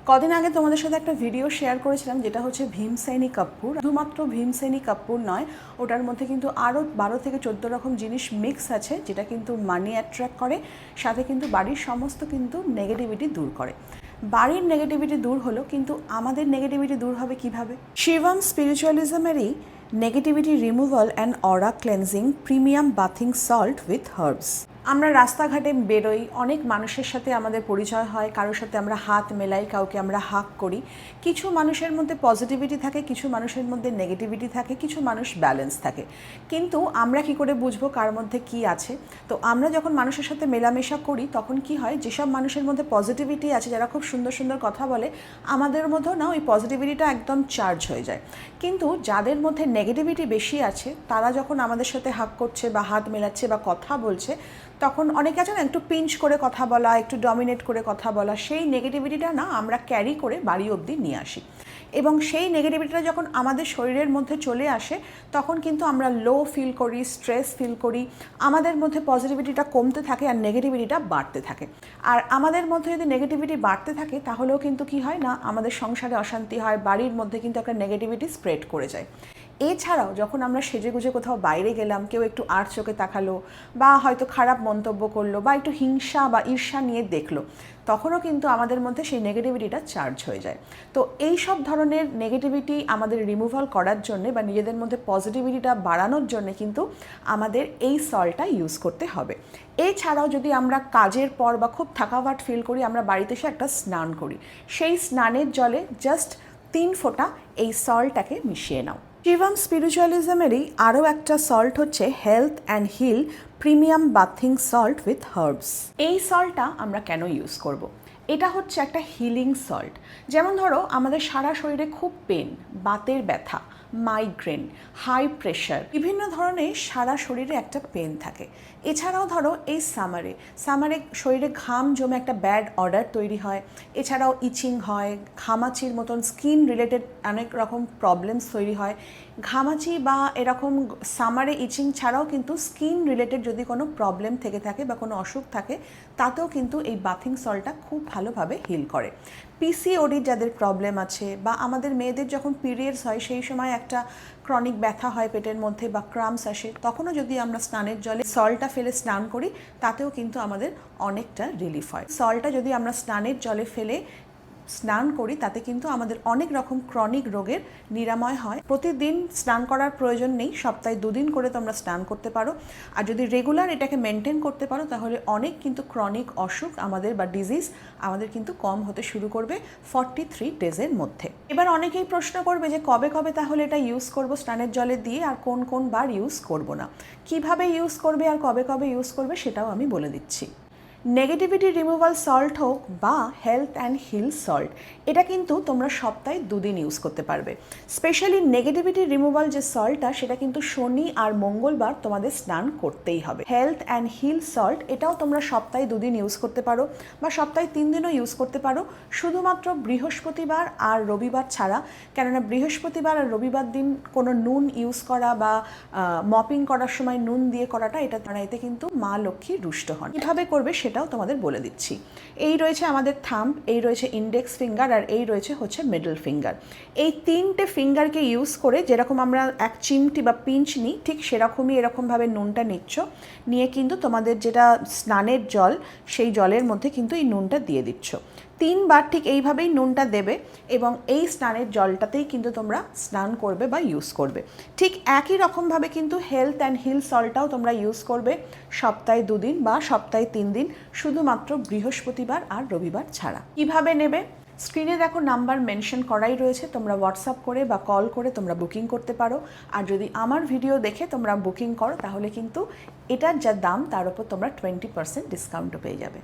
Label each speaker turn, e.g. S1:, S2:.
S1: কদিন আগে তোমাদের সাথে একটা ভিডিও শেয়ার করেছিলাম যেটা হচ্ছে ভীমসেনী কর্পূর। শুধুমাত্র ভীমসেনী কর্পূর নয়, ওটার মধ্যে কিন্তু আরও 12 থেকে 14 রকম জিনিস মিক্স আছে, যেটা কিন্তু মানি অ্যাট্রাক্ট করে, সাথে কিন্তু বাড়ির সমস্ত কিন্তু নেগেটিভিটি দূর করে। বাড়ির নেগেটিভিটি দূর হলো, কিন্তু আমাদের নেগেটিভিটি দূর হবে কিভাবে? শিবম স্পিরিচুয়ালিজমেরই negativity removal and aura cleansing premium bathing salt with herbs. আমরা রাস্তাঘাটে বেরোই, অনেক মানুষের সাথে আমাদের পরিচয় হয়, কারোর সাথে আমরা হাত মেলাই, কাউকে আমরা হাক করি। কিছু মানুষের মধ্যে পজিটিভিটি থাকে, কিছু মানুষের মধ্যে নেগেটিভিটি থাকে, কিছু মানুষ ব্যালেন্স থাকে। কিন্তু আমরা কি করে বুঝবো কার মধ্যে কি আছে? তো আমরা যখন মানুষের সাথে মেলামেশা করি তখন কি হয়, যেসব মানুষের মধ্যে পজিটিভিটি আছে, যারা খুব সুন্দর সুন্দর কথা বলে, আমাদের মধ্যেও না ওই পজিটিভিটিটা একদম চার্জ হয়ে যায়। কিন্তু যাদের মধ্যে নেগেটিভিটি বেশি আছে, তারা যখন আমাদের সাথে হাক করছে বা হাত মেলাচ্ছে বা কথা বলছে, তখন অনেকে আছে না, একটু পিঞ্চ করে কথা বলা, একটু ডমিনেট করে কথা বলা, সেই নেগেটিভিটিটা না আমরা ক্যারি করে বাড়ি অবধি নিয়ে আসি। এবং সেই নেগেটিভিটিটা যখন আমাদের শরীরের মধ্যে চলে আসে, তখন কিন্তু আমরা লো ফিল করি, স্ট্রেস ফিল করি, আমাদের মধ্যে পজিটিভিটিটা কমতে থাকে আর নেগেটিভিটিটা বাড়তে থাকে। আর আমাদের মধ্যে যদি নেগেটিভিটি বাড়তে থাকে, তাহলেও কিন্তু কি হয় না, আমাদের সংসারে অশান্তি হয়, বাড়ির মধ্যে কিন্তু একটা নেগেটিভিটি স্প্রেড করে যায়। এছাড়াও যখন আমরা সেজেগুজে কোথাও বাইরে গেলাম, কেউ একটু আর চোখে তাকালো বা হয়তো খারাপ মন্তব্য করলো বা একটু হিংসা বা ঈর্ষা নিয়ে দেখলো, তখনও কিন্তু আমাদের মধ্যে সেই নেগেটিভিটিটা চার্জ হয়ে যায়। তো এই সব ধরনের নেগেটিভিটি আমাদের রিমুভাল করার জন্যে বা নিজেদের মধ্যে পজিটিভিটিটা বাড়ানোর জন্যে কিন্তু আমাদের এই সল্টটা ইউজ করতে হবে। এছাড়াও যদি আমরা কাজের পর বা খুব থাকাভাট ফিল করি, আমরা বাড়িতে এসে একটা স্নান করি, সেই স্নানের জলে জাস্ট 3 ফোঁটা এই সল্টটাকে মিশিয়ে নাও। শিবম স্পিরিচুয়ালিজমেরই আরও একটা সল্ট হচ্ছে health and heal premium bathing salt with herbs. এই সল্টটা আমরা কেন ইউজ করব? এটা হচ্ছে একটা হিলিং সল্ট। যেমন ধরো, আমাদের সারা শরীরে খুব পেন, বাতের ব্যথা, মাইগ্রেন, হাই প্রেশার, বিভিন্ন ধরনের সারা শরীরে একটা পেন থাকে। এছাড়াও ধরো এই সামারে শরীরে ঘাম জমে একটা ব্যাড অর্ডার তৈরি হয়। এছাড়াও ইচিং হয়, ঘামাচির মতন স্কিন রিলেটেড অনেক রকম প্রবলেমস তৈরি হয়। ঘামাচি বা এরকম সামারে ইচিং ছাড়াও কিন্তু স্কিন রিলেটেড যদি কোনো প্রবলেম থেকে থাকে বা কোনো অসুখ থাকে, তাতেও কিন্তু এই বাথিং সল্টটা খুব ভালোভাবে হিল করে। পিসিওডির যাদের প্রবলেম আছে বা আমাদের মেয়েদের যখন পিরিয়ডস হয়, সেই সময় একটা ক্রনিক ব্যথা হয় পেটের মধ্যে বা ক্রাম্পস আসে, তখনও যদি আমরা স্নানের জলে সল্টটা ফেলে স্নান করি, তাতেও কিন্তু আমাদের অনেকটা রিলিফ হয়। সল্টটা যদি আমরা স্নানের জলে ফেলে স্নান করি, তাতে কিন্তু আমাদের অনেক রকম ক্রনিক রোগের নিরাময় হয়। প্রতিদিন স্নান করার প্রয়োজন নেই, সপ্তাহে 2 দিন করে তোমরা স্নান করতে পারো। আর যদি রেগুলার এটাকে মেনটেন করতে পারো, তাহলে অনেক কিন্তু ক্রনিক অসুখ আমাদের বা ডিজিজ আমাদের কিন্তু কম হতে শুরু করবে 43 ডেজের মধ্যে। এবার অনেকেই প্রশ্ন করবে যে কবে কবে তাহলে এটা ইউজ করব স্নানের জলে দিয়ে, আর কোন কোন বার ইউজ করব না, কিভাবে ইউজ করবে আর কবে কবে ইউজ করবে সেটাও আমি বলে দিচ্ছি। নেগেটিভিটি রিমুভাল সল্ট হোক বা হেলথ অ্যান্ড হিল সল্ট, এটা কিন্তু তোমরা সপ্তাহে 2 দিন ইউজ করতে পারবে। স্পেশালি নেগেটিভিটি রিমুভাল যে সল্টটা, সেটা কিন্তু শনি আর মঙ্গলবার তোমাদের স্নান করতেই হবে। হেলথ অ্যান্ড হিল সল্ট, এটাও তোমরা সপ্তাহে 2 দিন ইউজ করতে পারো বা সপ্তাহে 3 দিনও ইউজ করতে পারো, শুধুমাত্র বৃহস্পতিবার আর রবিবার ছাড়া। কেননা বৃহস্পতিবার আর রবিবার দিন কোনো নুন ইউজ করা বা মপিং করার সময় নুন দিয়ে করাটা, এতে কিন্তু মা লক্ষ্মী রুষ্ট হন। কীভাবে করবে সেটাও তোমাদের বলে দিচ্ছি। এই রয়েছে আমাদের থাম্ব, এই রয়েছে ইন্ডেক্স ফিঙ্গার, আর এই রয়েছে হচ্ছে মিডল ফিঙ্গার। এই 3টে ফিঙ্গারকে ইউজ করে যেরকম আমরা এক চিমটি বা পিঞ্চ নিই, ঠিক সেরকমই এরকমভাবে নুনটা নিচ্ছ, নিয়ে কিন্তু তোমাদের যেটা স্নানের জল, সেই জলের মধ্যে কিন্তু এই নুনটা দিয়ে দিচ্ছ। 3 বার ঠিক এইভাবেই নুনটা দেবে এবং এই স্নানের জলটাতেই কিন্তু তোমরা স্নান করবে বা ইউজ করবে। ঠিক একই রকমভাবে কিন্তু হেলথ অ্যান্ড হিল সল্টটাও তোমরা ইউজ করবে সপ্তাহে 2 দিন বা সপ্তাহে 3 দিন, শুধুমাত্র বৃহস্পতিবার আর রবিবার ছাড়া। কিভাবে নেবে? স্ক্রিনে দেখো নাম্বার মেনশন করাই রয়েছে, তোমরা হোয়াটসঅ্যাপ করে বা কল করে তোমরা বুকিং করতে পারো। আর যদি আমার ভিডিও দেখে তোমরা বুকিং করো, তাহলে কিন্তু এটার যা দাম তার উপর তোমরা 20% ডিসকাউন্টও পেয়ে যাবে।